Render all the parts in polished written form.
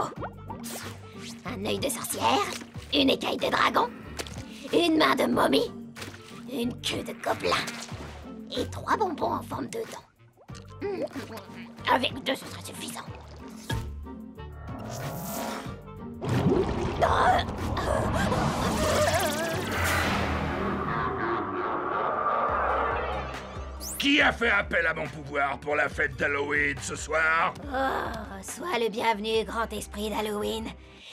faut. Un œil de sorcière, une écaille de dragon, une main de momie, une queue de gobelin et 3 bonbons en forme de dent. Avec 2, ce sera suffisant. Qui a fait appel à mon pouvoir pour la fête d'Halloween ce soir? Oh, sois le bienvenu, grand esprit d'Halloween.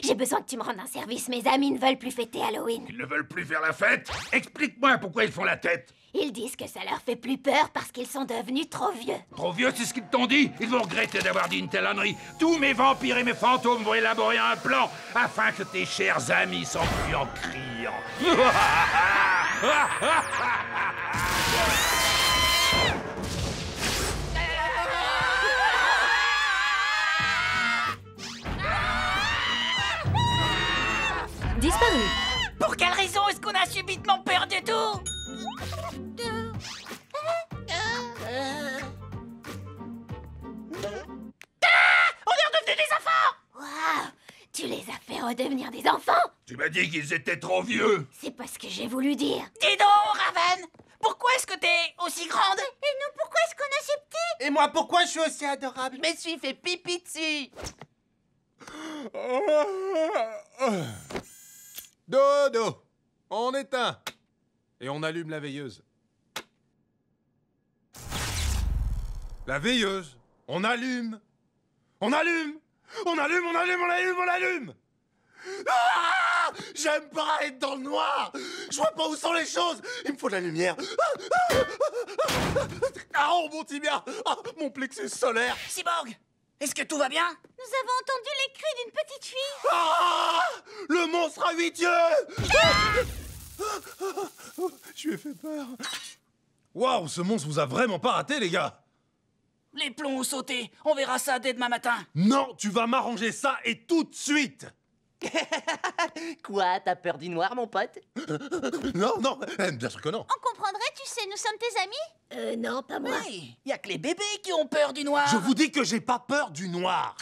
J'ai besoin que tu me rendes un service, mes amis ne veulent plus fêter Halloween. Ils ne veulent plus faire la fête? Explique-moi pourquoi ils font la tête. Ils disent que ça leur fait plus peur parce qu'ils sont devenus trop vieux. Trop vieux, c'est ce qu'ils t'ont dit? Ils vont regretter d'avoir dit une telle ânerie. Tous mes vampires et mes fantômes vont élaborer un plan afin que tes chers amis s'enfuient en criant. Disparu. Pour quelle raison est-ce qu'on a subitement peur de tout? On est redevenus des enfants! Waouh, tu les as fait redevenir des enfants? Tu m'as dit qu'ils étaient trop vieux. C'est pas ce que j'ai voulu dire. Dis donc, Raven! Pourquoi est-ce que t'es aussi grande? Et nous, pourquoi est-ce qu'on est si petits? Et moi, pourquoi je suis aussi adorable? Je me suis fait pipi dessus! Dodo, on éteint. Et on allume la veilleuse. La veilleuse. On allume. On allume. On allume, on allume, on allume, on allume. Ah! J'aime pas être dans le noir. Je vois pas où sont les choses. Il me faut de la lumière. Ah, oh, mon tibia. Ah, mon plexus solaire. Cyborg, est-ce que tout va bien? Nous avons entendu les cris d'une petite fille. Ah! Le monstre à 8 yeux. Je lui ai fait peur. Waouh, ce monstre vous a vraiment pas raté, les gars. Les plombs ont sauté. On verra ça dès demain matin. Non, tu vas m'arranger ça et tout de suite. Quoi, t'as peur du noir, mon pote? Non, non, bien sûr que non. On comprendrait, tu sais, nous sommes tes amis? Non, pas moi. Oui, y a que les bébés qui ont peur du noir. Je vous dis que j'ai pas peur du noir.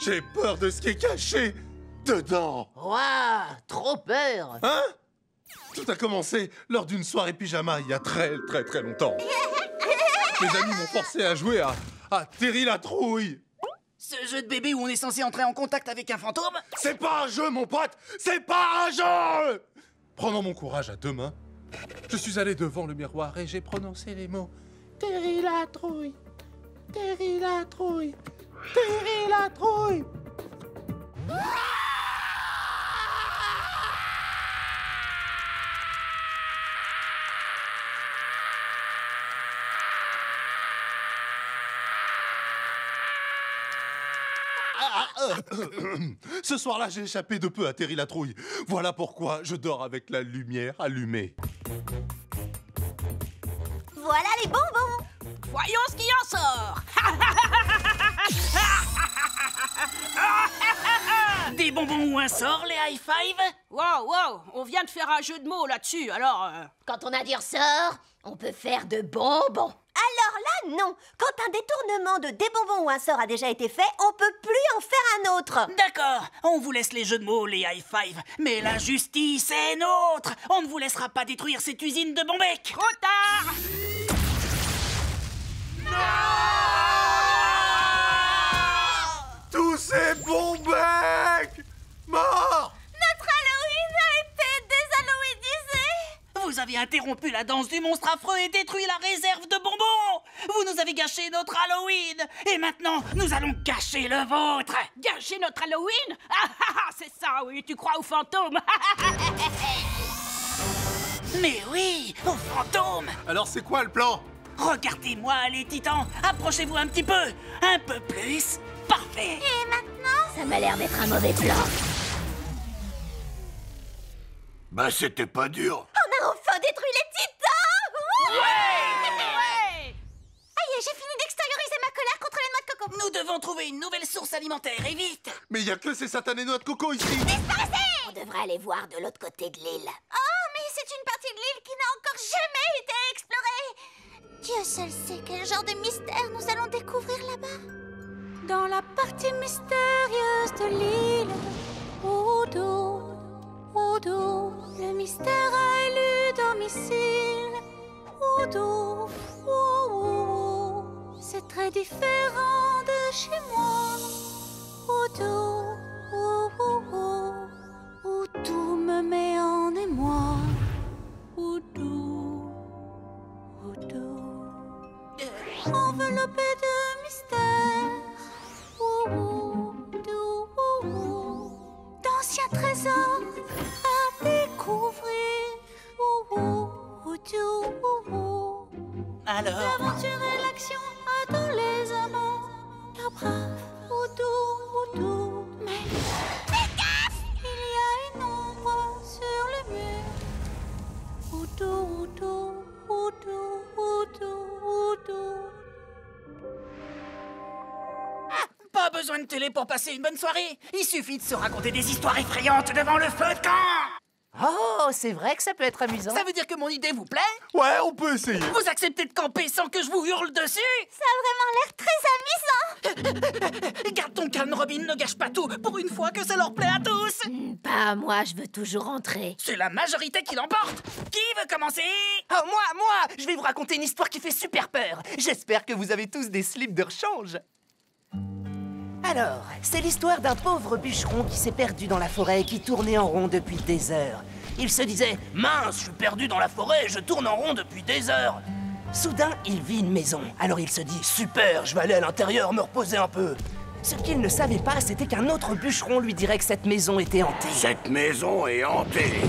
J'ai peur de ce qui est caché dedans. Waouh, trop peur! Hein? Tout a commencé lors d'une soirée pyjama il y a très longtemps. Mes amis m'ont forcé à jouer à Terry la trouille. Ce jeu de bébé où on est censé entrer en contact avec un fantôme? C'est pas un jeu, mon pote. C'est pas un jeu. Prenant mon courage à 2 mains, je suis allé devant le miroir et j'ai prononcé les mots Terry la trouille, Terry la trouille, Terry la trouille. Ce soir-là, j'ai échappé de peu à Terry la trouille. Voilà pourquoi je dors avec la lumière allumée. Voilà les bonbons. Voyons ce qui en sort. Des bonbons ou un sort, les high five? Wow, on vient de faire un jeu de mots là-dessus, alors... Quand on a dit ressort, on peut faire de bonbons. Alors là, non. Quand un détournement de des bonbons ou un sort a déjà été fait, on peut plus en faire un autre. D'accord, on vous laisse les jeux de mots, les high five. Mais la justice est nôtre. On ne vous laissera pas détruire cette usine de Bombec. Trop tard! Tous ces bons becs morts. Notre Halloween a été déshalloweenisé. Vous avez interrompu la danse du monstre affreux et détruit la réserve de bonbons. Vous nous avez gâché notre Halloween. Et maintenant, nous allons gâcher le vôtre. Gâcher notre Halloween? C'est ça, oui, tu crois aux fantômes? Mais oui, aux fantômes. Alors c'est quoi le plan? Regardez-moi, les titans. Approchez-vous un petit peu. Un peu plus. Parfait. Et maintenant, ça m'a l'air d'être un mauvais plan. Bah, c'était pas dur. On a enfin détruit les titans. Ouais! Aïe, j'ai fini d'extérioriser ma colère contre les noix de coco. Nous devons trouver une nouvelle source alimentaire, et vite. Mais il y a que ces satanées noix de coco ici. On devrait aller voir de l'autre côté de l'île. Oh, mais c'est une partie de l'île qui n'a encore jamais été explorée. Dieu seul sait quel genre de mystère nous allons découvrir là-bas. dans la partie mystérieuse de l'île. Oudou, Oudou, le mystère a élu domicile. Oudou, ouh, c'est très différent de chez moi. Oudou, où tout me met en émoi. Oudou, Oudou, enveloppé de mystère. Oudou, d'anciens trésors à découvrir. Oudou, Alors, l'aventure et l'action dans les amants. La brave, Oudou, mais fais gaffe, il y a une ombre sur le mur. Oudou. pas besoin de télé pour passer une bonne soirée. Il suffit de se raconter des histoires effrayantes devant le feu de camp. Oh, c'est vrai que ça peut être amusant. Ça veut dire que mon idée vous plaît? Ouais, on peut essayer. Vous acceptez de camper sans que je vous hurle dessus? Ça a vraiment l'air très amusant. Garde ton calme, Robin, ne gâche pas tout. Pour une fois que ça leur plaît à tous. Pas moi, je veux toujours rentrer. C'est la majorité qui l'emporte. Qui veut commencer? Oh, moi, je vais vous raconter une histoire qui fait super peur. J'espère que vous avez tous des slips de rechange. Alors, c'est l'histoire d'un pauvre bûcheron qui s'est perdu dans la forêt et qui tournait en rond depuis des heures. Il se disait « Mince, je suis perdu dans la forêt et je tourne en rond depuis des heures !» Soudain, il vit une maison. Alors il se dit « Super, je vais aller à l'intérieur me reposer un peu !» Ce qu'il ne savait pas, c'était qu'un autre bûcheron lui dirait que cette maison était hantée. Cette maison est hantée.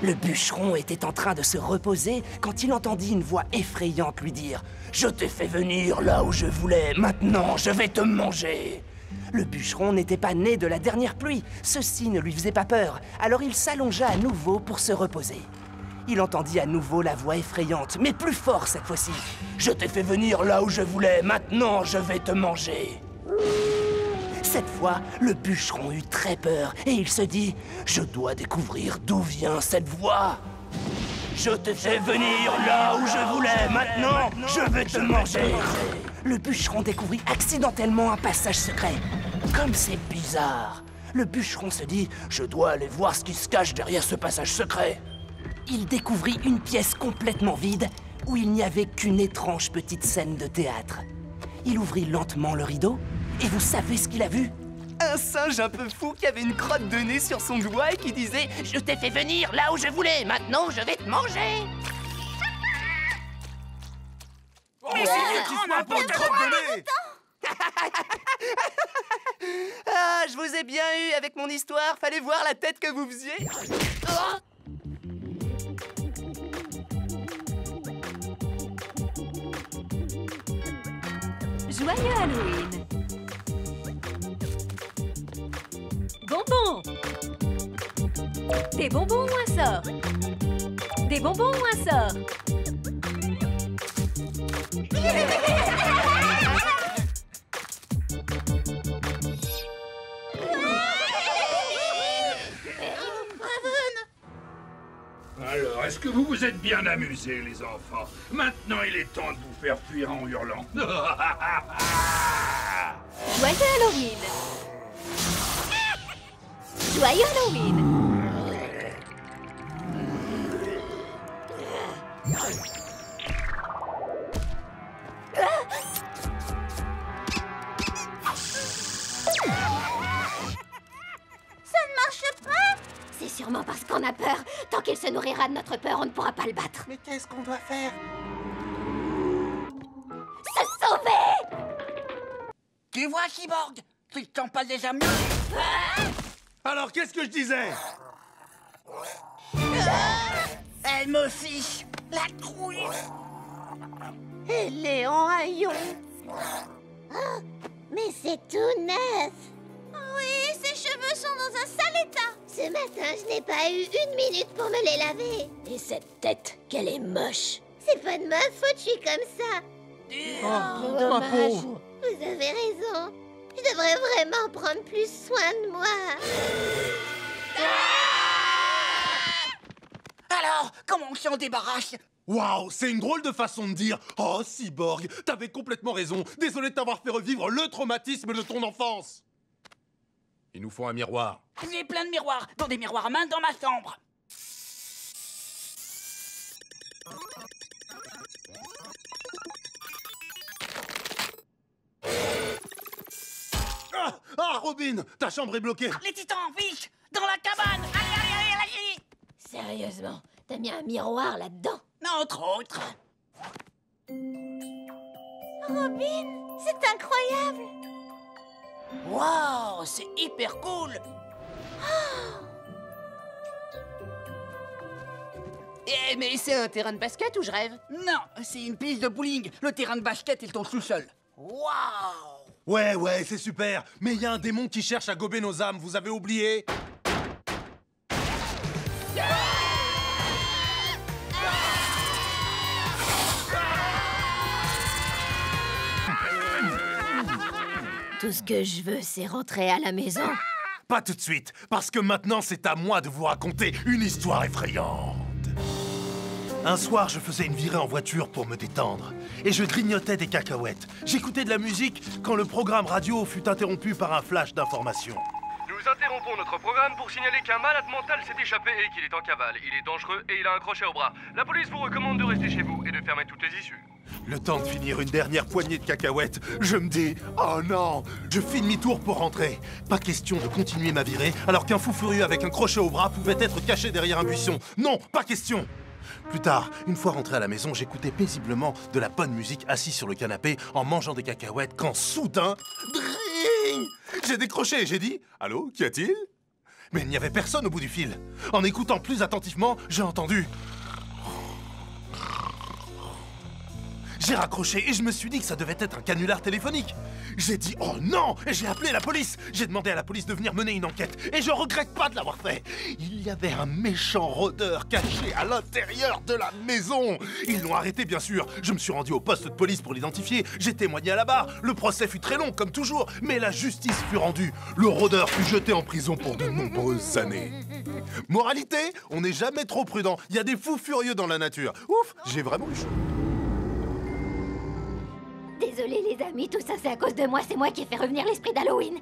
Le bûcheron était en train de se reposer quand il entendit une voix effrayante lui dire « Je t'ai fait venir là où je voulais, maintenant je vais te manger !» Le bûcheron n'était pas né de la dernière pluie, ceci ne lui faisait pas peur, alors il s'allongea à nouveau pour se reposer. Il entendit à nouveau la voix effrayante, mais plus fort cette fois-ci. « Je t'ai fait venir là où je voulais, maintenant je vais te manger !» Cette fois, le bûcheron eut très peur et il se dit « Je dois découvrir d'où vient cette voix !» Je t'ai fait venir là où je voulais, maintenant je vais te manger. Le bûcheron découvrit accidentellement un passage secret. Comme c'est bizarre. Le bûcheron se dit « Je dois aller voir ce qui se cache derrière ce passage secret. » Il découvrit une pièce complètement vide où il n'y avait qu'une étrange petite scène de théâtre. Il ouvrit lentement le rideau et vous savez ce qu'il a vu? Un singe un peu fou qui avait une crotte de nez sur son doigt et qui disait « Je t'ai fait venir là où je voulais, maintenant je vais te manger !» Mais c'est du grand n'importe quoi. Ah, je vous ai bien eu avec mon histoire, fallait voir la tête que vous faisiez. Joyeux Halloween! Bonbons! Des bonbons ou un sort? Des bonbons ou un sort? Alors, est-ce que vous vous êtes bien amusés, les enfants? Maintenant, il est temps de vous faire fuir en hurlant. Joyeux Halloween! Joyeux Halloween! C'est sûrement parce qu'on a peur. Tant qu'il se nourrira de notre peur, on ne pourra pas le battre. Mais qu'est-ce qu'on doit faire? Se sauver! Tu vois, Cyborg? Tu te sens pas déjà mieux? Alors, qu'est-ce que je disais? Elle me fiche la trouille. Elle est en haillons. Mais c'est tout neuf. Oui, ses cheveux sont dans un sale état. Ce matin, je n'ai pas eu une minute pour me les laver. Et cette tête, qu'elle est moche. C'est pas de ma faute, je suis comme ça. Dommage. Vous avez raison. Je devrais vraiment prendre plus soin de moi. Alors, comment on s'en débarrasse? Waouh, c'est une drôle de façon de dire. Oh, Cyborg, t'avais complètement raison. Désolé de t'avoir fait revivre le traumatisme de ton enfance. Il nous faut un miroir. J'ai plein de miroirs, dans des miroirs à main dans ma chambre. Ah, Robin, ta chambre est bloquée. Les titans, vite, dans la cabane. Allez. Sérieusement, t'as mis un miroir là-dedans? Entre autres. Robin, c'est incroyable. Waouh, c'est hyper cool. Eh, mais c'est un terrain de basket ou je rêve? Non, c'est une piste de bowling. Le terrain de basket est au sous-sol. Waouh. Ouais, c'est super. Mais il y a un démon qui cherche à gober nos âmes, vous avez oublié? Tout ce que je veux, c'est rentrer à la maison. Pas tout de suite, parce que maintenant c'est à moi de vous raconter une histoire effrayante. Un soir, je faisais une virée en voiture pour me détendre, et je grignotais des cacahuètes. J'écoutais de la musique quand le programme radio fut interrompu par un flash d'information. Nous interrompons notre programme pour signaler qu'un malade mental s'est échappé et qu'il est en cavale. Il est dangereux et il a un crochet au bras. La police vous recommande de rester chez vous et de fermer toutes les issues. Le temps de finir une dernière poignée de cacahuètes, je me dis « Oh non !» Je fais demi-tour pour rentrer. Pas question de continuer ma virée alors qu'un fou furieux avec un crochet au bras pouvait être caché derrière un buisson. Non, pas question. Plus tard, une fois rentré à la maison, j'écoutais paisiblement de la bonne musique assis sur le canapé en mangeant des cacahuètes quand soudain... Dring ! J'ai décroché et j'ai dit « Allô, qu'y a-t-il » Mais il n'y avait personne au bout du fil. En écoutant plus attentivement, j'ai entendu... J'ai raccroché et je me suis dit que ça devait être un canular téléphonique. J'ai dit « Oh non !» et j'ai appelé la police. J'ai demandé à la police de venir mener une enquête et je regrette pas de l'avoir fait. Il y avait un méchant rôdeur caché à l'intérieur de la maison. Ils l'ont arrêté, bien sûr. Je me suis rendu au poste de police pour l'identifier. J'ai témoigné à la barre. Le procès fut très long, comme toujours, mais la justice fut rendue. Le rôdeur fut jeté en prison pour de nombreuses années. Moralité, on n'est jamais trop prudent. Il y a des fous furieux dans la nature. Ouf, j'ai vraiment eu chaud. Désolée les amis, tout ça c'est à cause de moi, c'est moi qui ai fait revenir l'esprit d'Halloween.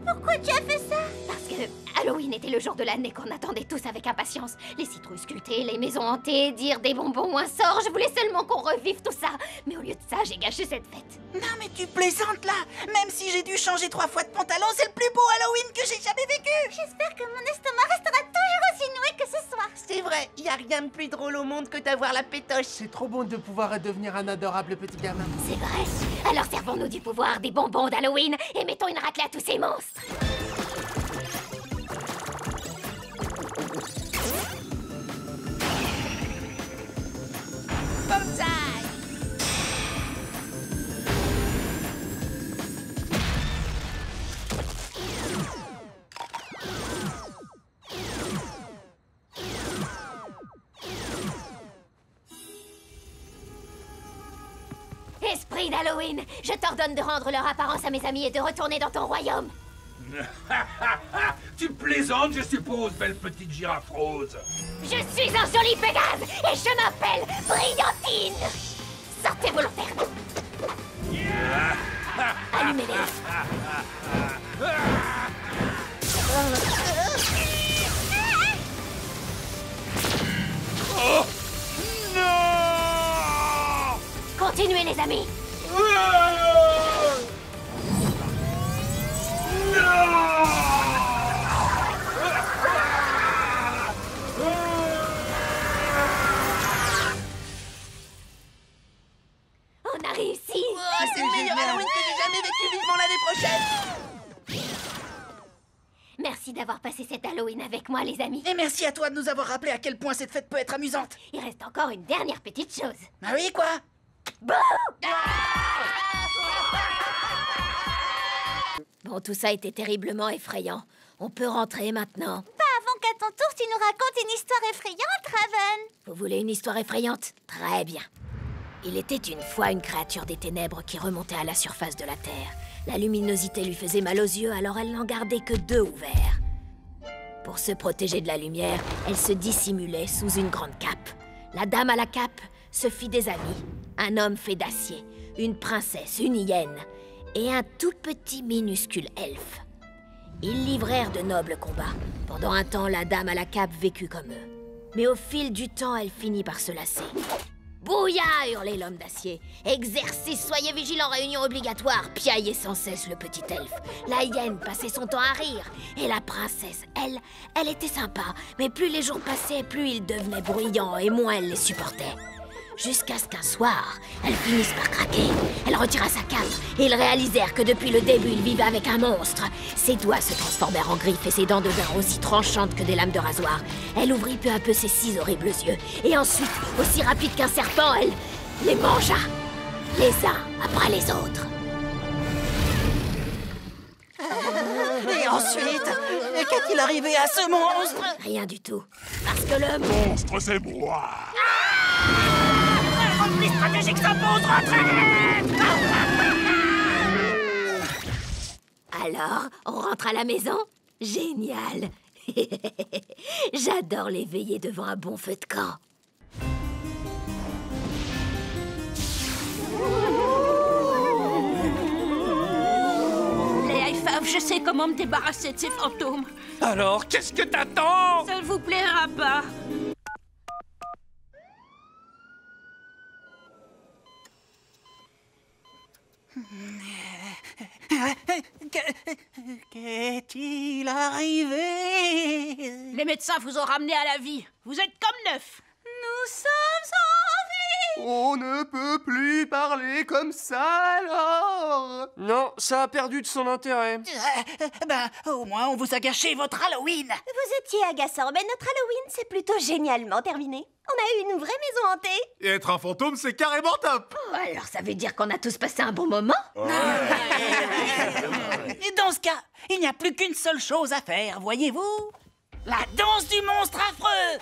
Pourquoi tu as fait ça? Parce que Halloween était le jour de l'année qu'on attendait tous avec impatience. Les citrouilles sculptées, les maisons hantées, dire des bonbons ou un sort, je voulais seulement qu'on revive tout ça. Mais au lieu de ça, j'ai gâché cette fête. Non mais tu plaisantes là. Même si j'ai dû changer 3 fois de pantalon, c'est le plus beau Halloween que j'ai jamais vécu. J'espère que mon estomac restera toujours aussi noué que ce soir. C'est vrai, y a rien de plus drôle au monde que d'avoir la pétoche. C'est trop bon de pouvoir devenir un adorable petit gamin. C'est vrai. Alors servons-nous du pouvoir des bonbons d'Halloween et mettons une raclée à tous ces monstres. Esprit d'Halloween, je t'ordonne de rendre leur apparence à mes amis et de retourner dans ton royaume. Tu plaisantes, je suppose, belle petite girafe rose. Je suis un joli Pégase et je m'appelle Brillantine. Sortez volontairement. Allumez-les. Oh non! Continuez les amis. On a réussi. C'est le meilleur Halloween que j'ai jamais vécu. Vivement l'année prochaine. Merci d'avoir passé cet Halloween avec moi les amis. Et merci à toi de nous avoir rappelé à quel point cette fête peut être amusante. Il reste encore une dernière petite chose. Ah oui, quoi? Bon, tout ça était terriblement effrayant. On peut rentrer maintenant. Pas avant qu'à ton tour, tu nous racontes une histoire effrayante, Raven. Vous voulez une histoire effrayante? Très bien. Il était une fois une créature des ténèbres qui remontait à la surface de la Terre. La luminosité lui faisait mal aux yeux, alors elle n'en gardait que 2 ouverts. Pour se protéger de la lumière, elle se dissimulait sous une grande cape. La dame à la cape se fit des amis. Un homme fait d'acier, une princesse, une hyène et un tout petit minuscule elfe. Ils livrèrent de nobles combats. Pendant un temps, la dame à la cape vécut comme eux. Mais au fil du temps, elle finit par se lasser. Bouya, hurlait l'homme d'acier. Exercice, soyez vigilants, réunion obligatoire. Piaillait sans cesse le petit elfe. La hyène passait son temps à rire. Et la princesse, elle était sympa. Mais plus les jours passaient, plus ils devenaient bruyants et moins elle les supportait. Jusqu'à ce qu'un soir, elle finisse par craquer. Elle retira sa cape et ils réalisèrent que depuis le début, il vivait avec un monstre. Ses doigts se transformèrent en griffes et ses dents devinrent aussi tranchantes que des lames de rasoir. Elle ouvrit peu à peu ses 6 horribles yeux. Et ensuite, aussi rapide qu'un serpent, elle les mangea. Les uns après les autres. Et ensuite, qu'est-il arrivé à ce monstre? Rien du tout. Parce que le monstre, c'est moi. Les stratégiques s'imposent, rentrez! Alors, on rentre à la maison? Génial. J'adore les veillées devant un bon feu de camp. Les high-fives, je sais comment me débarrasser de ces fantômes. Alors, qu'est-ce que t'attends? Ça ne vous plaira pas. Qu'est-il arrivé? Les médecins vous ont ramené à la vie. Vous êtes comme neuf. Nous sommes en vie. On ne peut plus parler comme ça alors. Non, ça a perdu de son intérêt. Ben, au moins on vous a gâché votre Halloween. Vous étiez agaçant, mais notre Halloween s'est plutôt génialement terminé. On a eu une vraie maison hantée. Et être un fantôme, c'est carrément top. Oh, alors ça veut dire qu'on a tous passé un bon moment? Et dans ce cas, il n'y a plus qu'une seule chose à faire, voyez-vous? La danse du monstre affreux!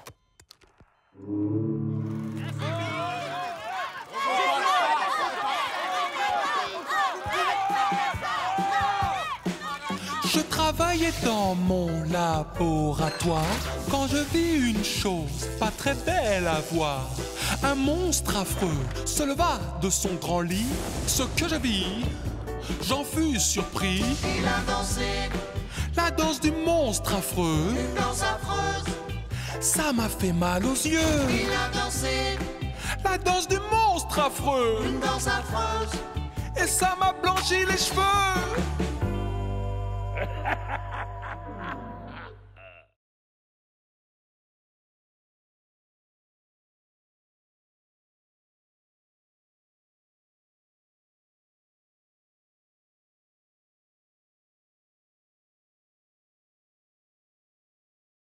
Je travaillais dans mon laboratoire quand je vis une chose pas très belle à voir. Un monstre affreux se leva de son grand lit. Ce que je vis, j'en fus surpris. Il a dansé la danse du monstre affreux. une danse affreuse. Ça m'a fait mal aux yeux. Il a dansé la danse du monstre affreux. une danse affreuse. Et ça m'a blanchi les cheveux.